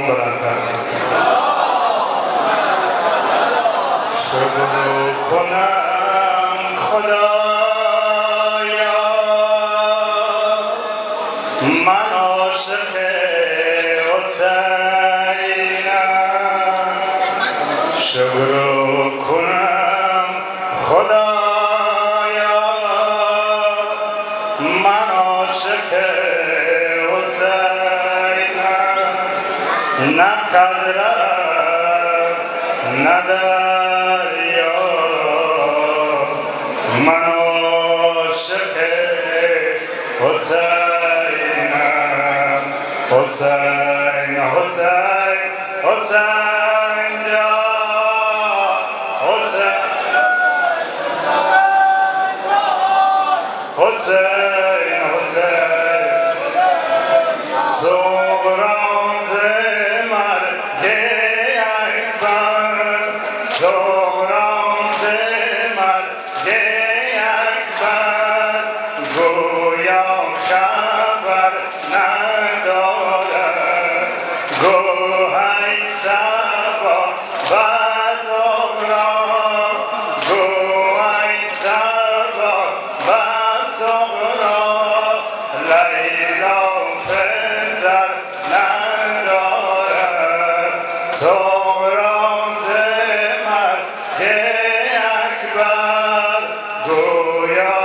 بلندتر. شکر کنم خدایا من عاشق حسینم. شکر کنم خدایا من عاشق حسینم. نه قدرم نه دریا من عاشق حسینم. حسین حسین حسین جان حسین حسین حسین سهراب مرگ اکبر سهراب مرگ اکبر گویا خبر ندارد گو ای صبا و زهرا گو ای صبا و زهرا لیلا پسر ندارد سهراب مرگ اکبر گویا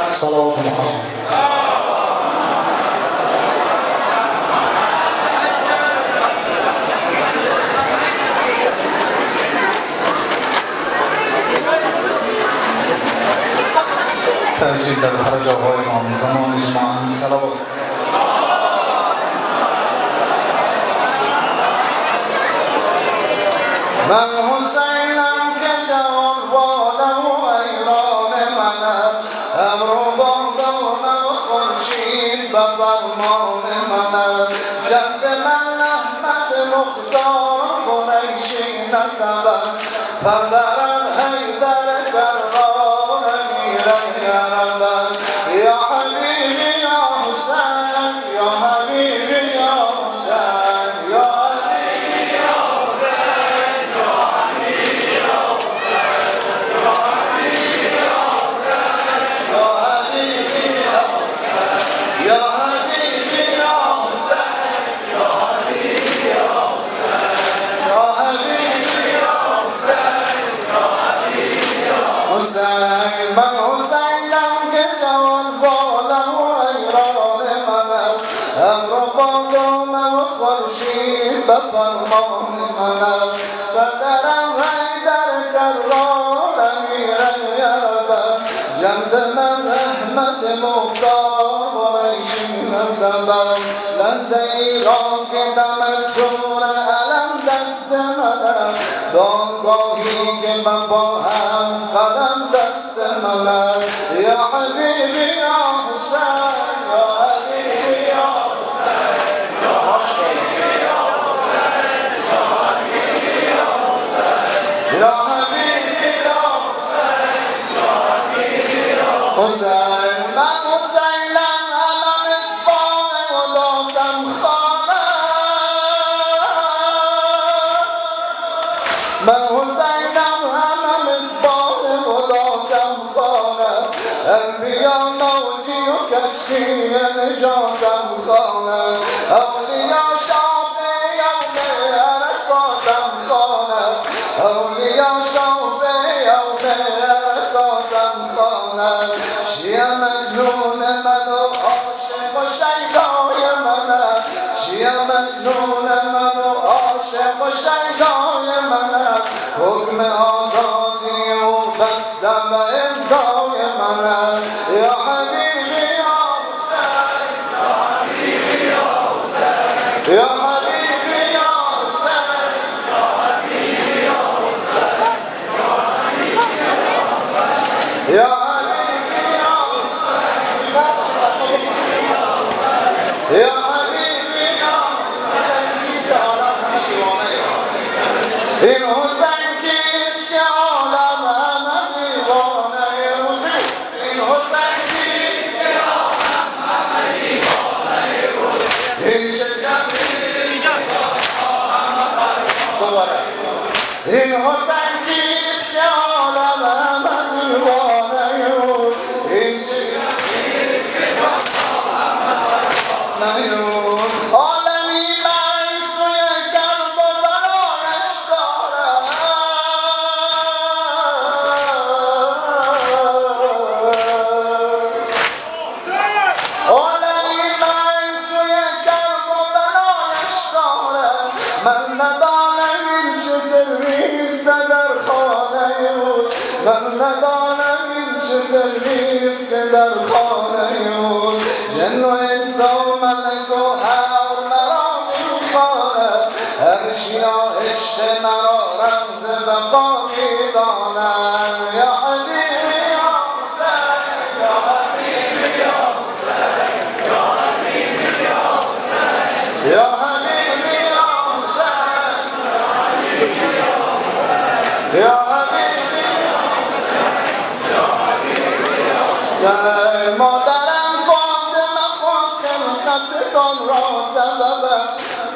صلوات محمد. ترجیح در خرج آقای امام زمان اجماعاً صلوات. من حسینم که جوان باله و ایران منم امر و باده و من خورشید به فرمان منم جد من احمد مختار قریشی نسبم پدرم حیدر کرار میرم یاربم یا حبیبی یا حسین یا حبیبی یا حسین باشی به فرمان منم بدرم حیدر کرار امیر یارم جند من احمد مختار قریشی نسبم لحظه ایران که دمت سور علم دست منم دانگاهی که من با هست قلم دست منم یا حبیبی یا حسین یا حبیبی یا حسین یا حبیبی یا حسین یا حبیبی یا حسین یا حبیبی یا حسین یا حبیبی یا حسین من حسینم همه مصباح و دادم خانه من حسینم همه مصباح و دادم خانه انبیا ناجی و کشتی نجاتم خانه اولیا شافع یوم عرصاتم خانه اولیا شافع یوم عرصاتم خانه شیعه مجنون من و عاشق و شیدای منم شیعه مجنون من و عاشق و شیدای منم حکم آزادی و بستم امضای منم یا حبیبی یا حسین یا حبیبی یا حسین یا حبیبی یا حسین یا حبیبی یا حسین یا حبیبی یا حسین یا حبیبی یا حسین این حسین کیست که عالم همه دیوانه روزی این حسین کیست که عالم همه دیوانه روزی این شجر دوباره این حسین کیست که عالم همه دیوانه روزی این شجر کیست که عالم همه دیوانه روزی عالمی مریض توی قلب و بلایش دارم عالمی مریض توی قلب و بلایش دارم من ندانم این چه سریست در خانه بود من ندانم این چه سریست که در خانه بود جن و انس و ملک و هر مرا میخواند هر شیا عشق مرا رمز بقا میدانند یا حبیبی یا حسین یا حبیبی یا حسین یا حبیبی یا حسین یا حبیبی یا حسین یا حبیبی یا حسین مادرم فاطمه خود خلقتتان را سببم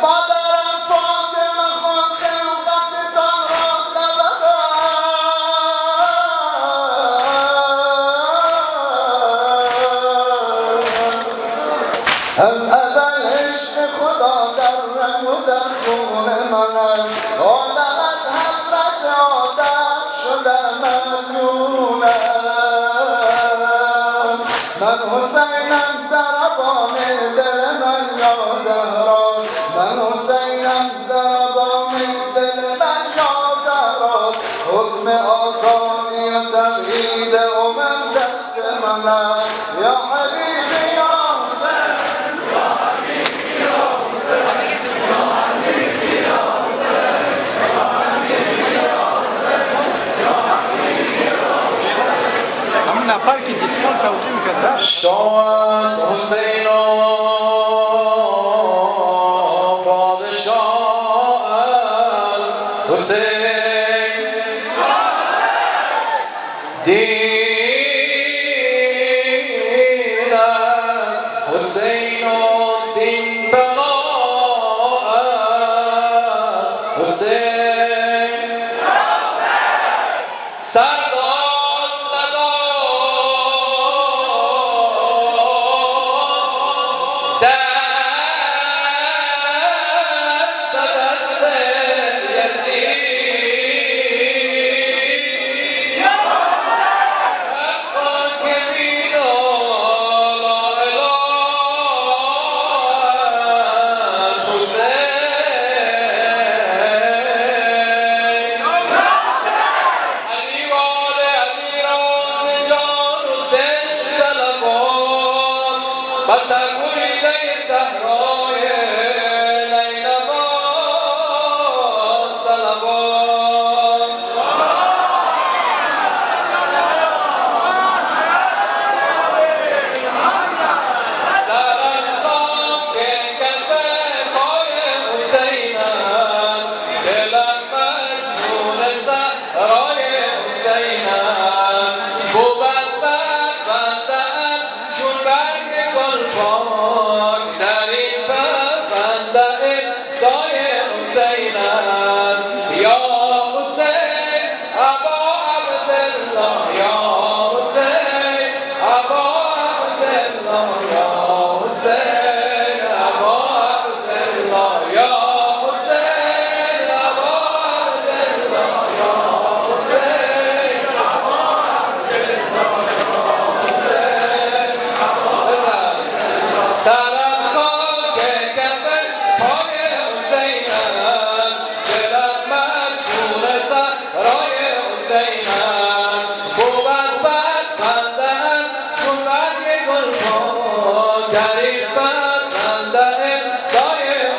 مادرم فاطمه خود خلقتتان را سببم از ازل عشق خدا در رگ و در خون منم آدم از حضرت آدم شده مدیونم من حسینم ضربان دل من یا زهرا من حسینم ضربان دل من یا زهرا حکم آزادی و تبعید من دست منم یا حبیبی یا حسین یا حبیبی یا حسین یا حبیبی یا حسین یا حبیبی یا حسین یا حبیبی یا حسین همون نفر که جسمان توجیه میکرد شاه حسین و پادشاه است حسین دین است حسین و دین بقا است حسین